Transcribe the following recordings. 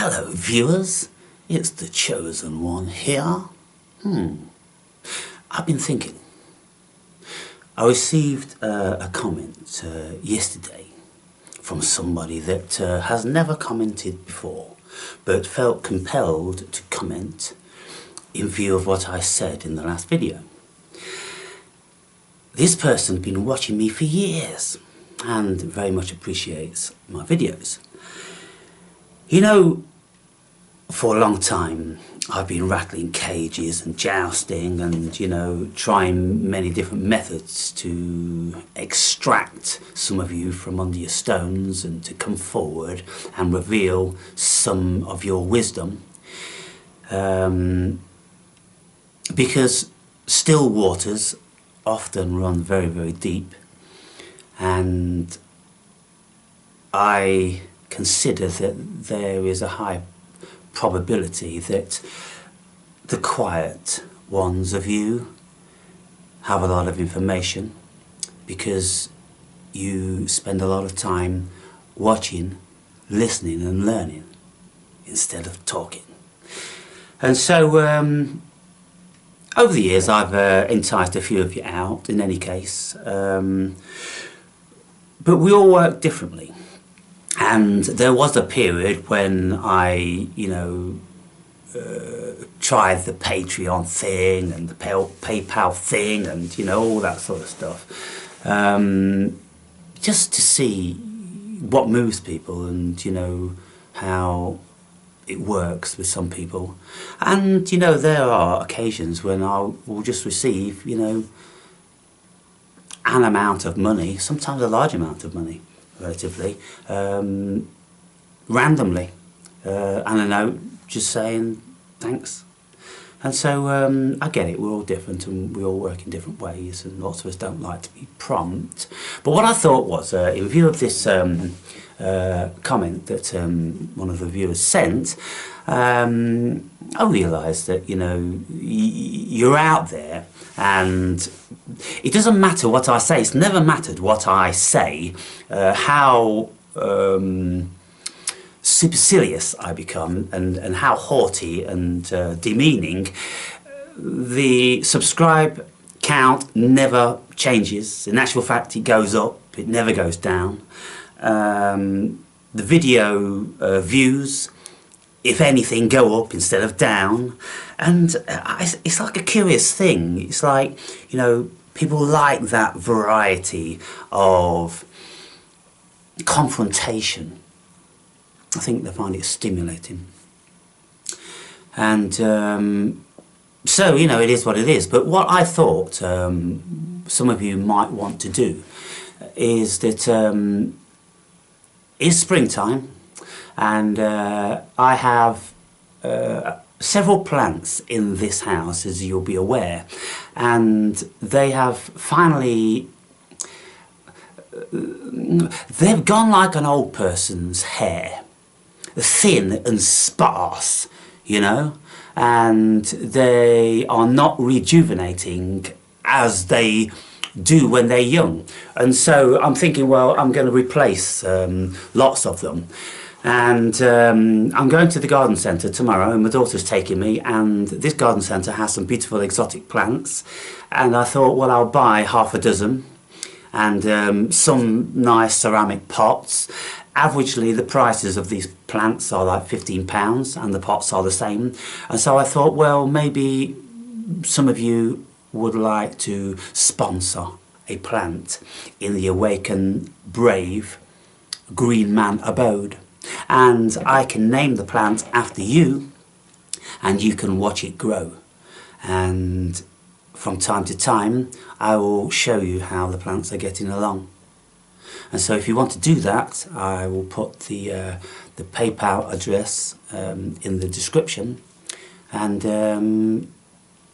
Hello viewers, it's the chosen one here. I've been thinking. I received a comment yesterday from somebody that has never commented before, but felt compelled to comment in view of what I said in the last video. This person's been watching me for years and very much appreciates my videos. You know, for a long time I've been rattling cages and jousting and, you know, trying many different methods to extract some of you from under your stones and to come forward and reveal some of your wisdom. Because still waters often run very, very deep, and I consider that there is a high probability that the quiet ones of you have a lot of information because you spend a lot of time watching, listening and learning instead of talking. And so over the years I've enticed a few of you out in any case, but we all work differently. And there was a period when I, tried the Patreon thing and the PayPal thing and, all that sort of stuff. Just to see what moves people and, how it works with some people. And, there are occasions when I will just receive, an amount of money, sometimes a large amount of money, relatively, randomly, and a note just saying thanks. And so I get it, we're all different and we all work in different ways and lots of us don't like to be prompt. But what I thought was, in view of this comment that one of the viewers sent, I realised that, you're out there and it doesn't matter what I say. It's never mattered what I say, how supercilious I become and how haughty and demeaning. The subscribe count never changes. In actual fact, it goes up, it never goes down. The video views, if anything, go up instead of down. And it's like a curious thing. It's like, people like that variety of confrontation. I think they find it stimulating. And so, it is what it is. But what I thought some of you might want to do is that it's springtime, and I have several plants in this house, as you'll be aware, and they have finally, they've gone like an old person's hair, thin and sparse, and they are not rejuvenating as they do when they're young. And so I'm thinking, well, I'm going to replace lots of them. And I'm going to the garden centre tomorrow, and my daughter's taking me, and this garden centre has some beautiful exotic plants, and I thought, well, I'll buy half a dozen and some nice ceramic pots. Averagely the prices of these plants are like £15 and the pots are the same, and so I thought, well, maybe some of you would like to sponsor a plant in the Awaken Brave Green Man abode, and I can name the plant after you and you can watch it grow, and from time to time I will show you how the plants are getting along. And so if you want to do that, I will put the PayPal address in the description, and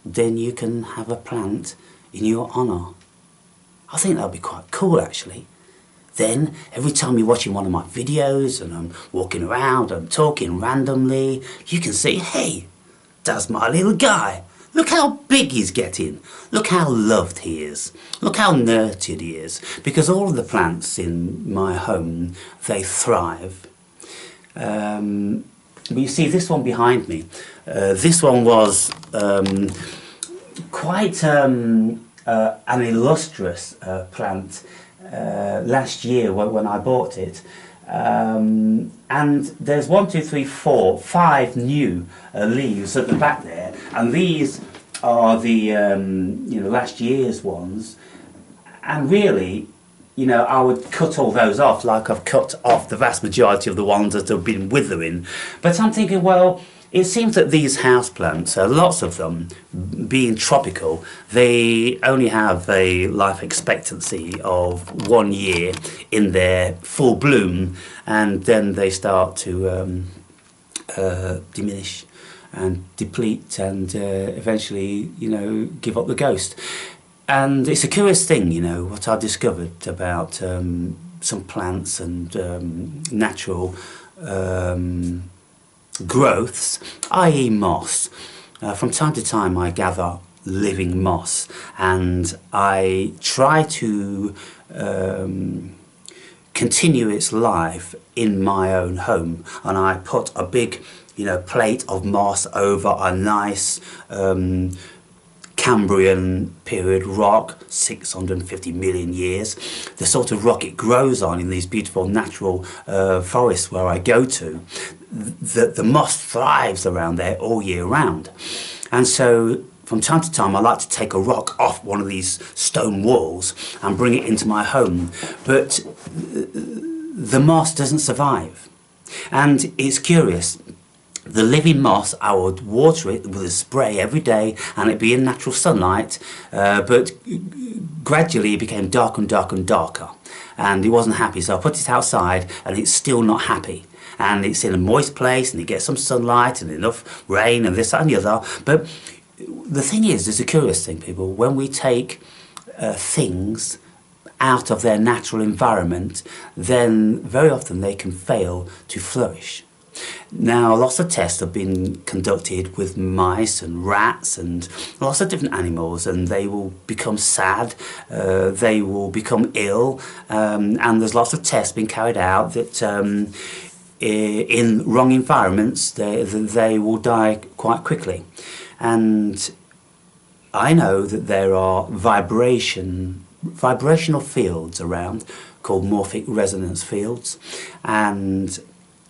then you can have a plant in your honour. I think that would be quite cool, actually. Then, every time you're watching one of my videos and I'm walking around, I'm talking randomly, you can see, hey, that's my little guy. Look how big he's getting. Look how loved he is. Look how nurtured he is. Because all of the plants in my home, they thrive. But you see this one behind me, this one was quite an illustrious plant last year when I bought it. And there's 1, 2, 3, 4, 5 new leaves at the back there, and these are the you know, last year's ones. And really, you know, I would cut all those off, like I've cut off the vast majority of the ones that have been withering. But I'm thinking, well, it seems that these houseplants, lots of them, being tropical, they only have a life expectancy of 1 year in their full bloom, and then they start to diminish and deplete and eventually, you know, give up the ghost. And it's a curious thing, you know, what I've discovered about some plants and natural growths, i.e. moss. From time to time I gather living moss and I try to continue its life in my own home, and I put a big, you know, plate of moss over a nice Cambrian period rock, 650 million years, the sort of rock it grows on in these beautiful natural forests where I go to. The moss thrives around there all year round. And so from time to time I like to take a rock off one of these stone walls and bring it into my home, but the moss doesn't survive. And it's curious, the living moss, I would water it with a spray every day and it'd be in natural sunlight, but gradually it became darker and darker and darker, and it wasn't happy, so I put it outside and it's still not happy. And it's in a moist place and it gets some sunlight and enough rain and this, that and the other. But the thing is, it's a curious thing, people, when we take things out of their natural environment, then very often they can fail to flourish. Now, lots of tests have been conducted with mice and rats and lots of different animals, and they will become sad, they will become ill, and there's lots of tests being carried out that in wrong environments they will die quite quickly. And I know that there are vibrational fields around called morphic resonance fields, and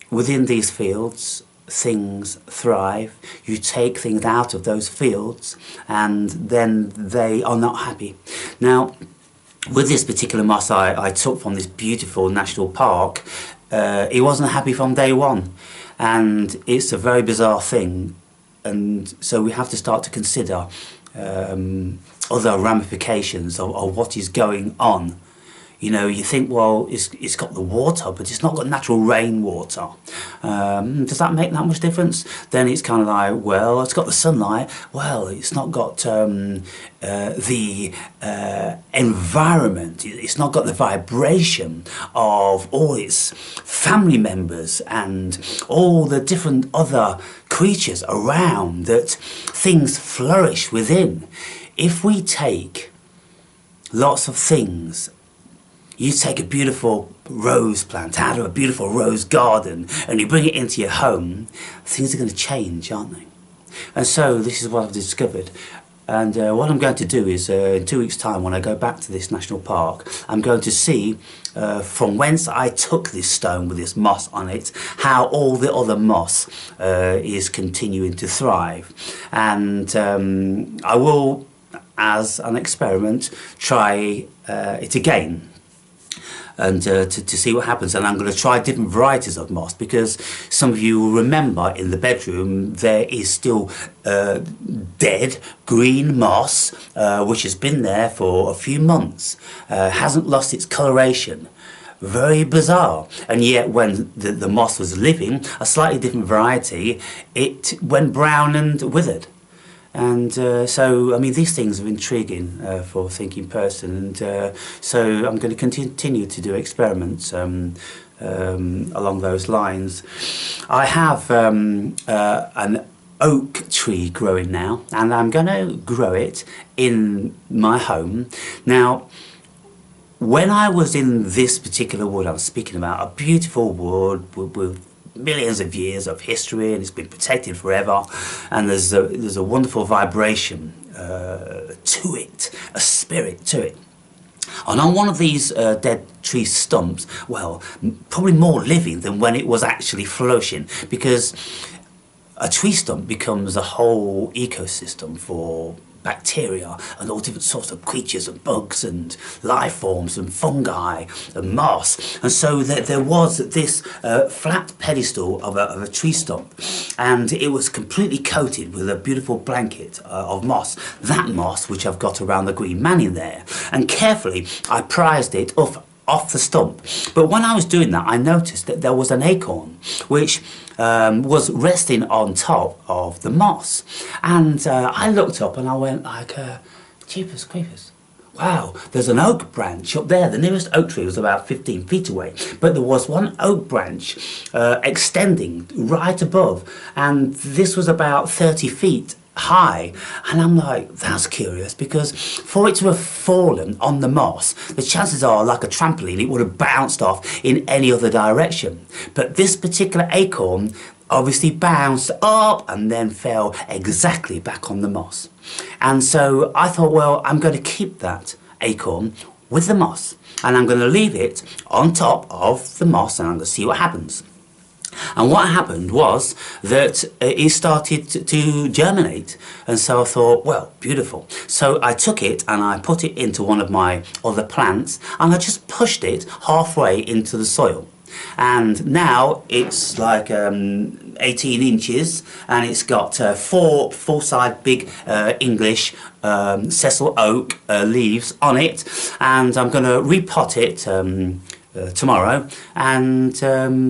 within these fields things thrive. You take things out of those fields and then they are not happy. Now, with this particular moss I took from this beautiful national park, it wasn't happy from day one, and it's a very bizarre thing, and so we have to start to consider other ramifications of what is going on. You know, you think, well, it's got the water, but it's not got natural rainwater. Does that make that much difference? Then it's kind of like, well, it's got the sunlight. Well, it's not got the environment. It's not got the vibration of all its family members and all the different other creatures around that things flourish within. If we take lots of things, you take a beautiful rose plant out of a beautiful rose garden and you bring it into your home, things are going to change, aren't they? And so this is what I've discovered. And what I'm going to do is, in 2 weeks' time, when I go back to this national park, I'm going to see from whence I took this stone with this moss on it, how all the other moss is continuing to thrive. And I will, as an experiment, try it again. And to see what happens. And I'm going to try different varieties of moss, because some of you will remember in the bedroom there is still dead green moss which has been there for a few months, hasn't lost its coloration. Very bizarre. And yet when the moss was living, a slightly different variety, it went brown and withered. And so, I mean, these things are intriguing for a thinking person, and so I'm going to continue to do experiments along those lines. I have an oak tree growing now, and I'm going to grow it in my home. Now, when I was in this particular wood I was speaking about, a beautiful wood with millions of years of history, and it's been protected forever, and there's a wonderful vibration to it, a spirit to it. And on one of these dead tree stumps, well, probably more living than when it was actually flourishing, because a tree stump becomes a whole ecosystem for bacteria and all different sorts of creatures and bugs and life forms and fungi and moss. And so there was this flat pedestal of a tree stump, and it was completely coated with a beautiful blanket of moss. That moss which I've got around the green man in there, and carefully I prized it off the stump. But when I was doing that, I noticed that there was an acorn which was resting on top of the moss, and I looked up and I went like, jeepers creepers, wow, there's an oak branch up there. The nearest oak tree was about 15 feet away, but there was one oak branch extending right above, and this was about 30 feet high. And I'm like, that's curious, because for it to have fallen on the moss, the chances are, like a trampoline, it would have bounced off in any other direction. But this particular acorn obviously bounced up and then fell exactly back on the moss. And so I thought, well, I'm going to keep that acorn with the moss, and I'm going to leave it on top of the moss, and I'm going to see what happens. And what happened was that it started to germinate, and so I thought, well, beautiful. So I took it and I put it into one of my other plants, and I just pushed it halfway into the soil. And now it's like 18 inches, and it's got 4 full-size big English sessile oak leaves on it, and I'm going to repot it tomorrow and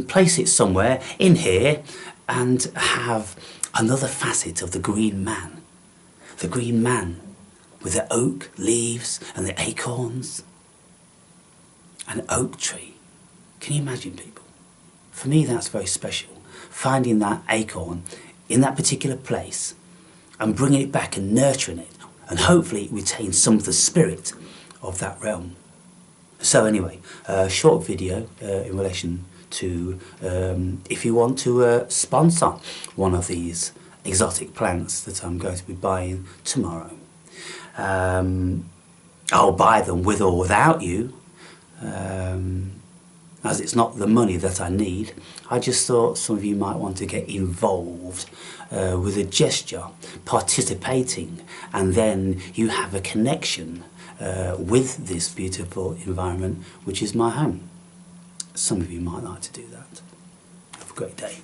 place it somewhere in here and have another facet of the green man. The green man with the oak leaves and the acorns. An oak tree. Can you imagine, people? For me, that's very special. Finding that acorn in that particular place and bringing it back and nurturing it, and hopefully it retains some of the spirit of that realm. So anyway, a short video in relation to if you want to sponsor one of these exotic plants that I'm going to be buying tomorrow. I'll buy them with or without you, as it's not the money that I need. I just thought some of you might want to get involved with a gesture, participating, and then you have a connection with this beautiful environment, which is my home. Some of you might like to do that. Have a great day.